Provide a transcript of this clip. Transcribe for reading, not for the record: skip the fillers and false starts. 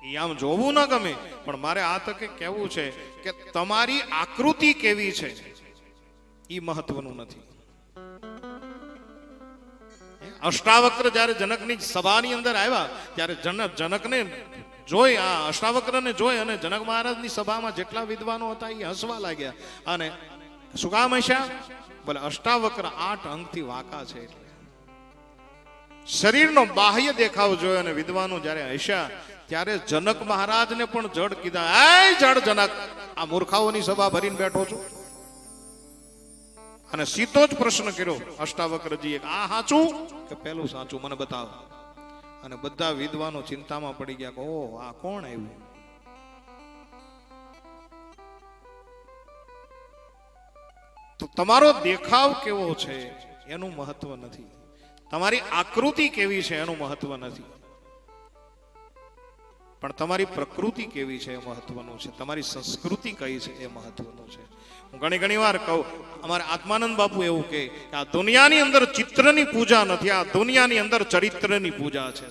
એ આમ જોવું ન ગમે, પણ મારે આ તકે કહેવું છે કે તમારી આકૃતિ કેવી છે એ મહત્વનું નથી. અષ્ટાવક્ર જયારે જનકની સભાની અંદર આવ્યા ત્યારે જનકને જોઈ, આ અષ્ટાવક્રને જોઈ અને જનક મહારાજની સભામાં જેટલા વિદ્વાનો હતા એ હસવા લાગ્યા. અને શું કામ હસ્યા? બોલે અષ્ટાવક્ર 8 અંગથી વાંકા છે. એટલે શરીરનો બાહ્ય દેખાવ જોયો અને વિદ્વાનો જયારે હસ્યા ત્યારે જનક મહારાજને પણ જડ કીધા, એ જડ જનક, આ મૂર્ખાઓની સભા ભરીને બેઠો છું. અને સીધો જ પ્રશ્ન કર્યો અષ્ટાવક્રજીએ, આ સાચું કે પેલું સાચું મને બતાવો. અને બધા વિદ્વાનો ચિંતામાં પડી ગયા કે ઓ આ કોણ આવ્યું? તો તમારો દેખાવ કેવો છે એનું મહત્વ નથી, તમારી આકૃતિ કેવી છે એનું મહત્વ નથી, પણ તમારી પ્રકૃતિ કેવી છે એ મહત્વનું છે, તમારી સંસ્કૃતિ કઈ છે એ મહત્વનું છે. હું ઘણી વાર કહું, અમારે આત્માનંદ બાપુ એવું કહે કે આ દુનિયાની અંદર ચિત્રની પૂજા નથી, આ દુનિયાની અંદર ચરિત્રની પૂજા છે.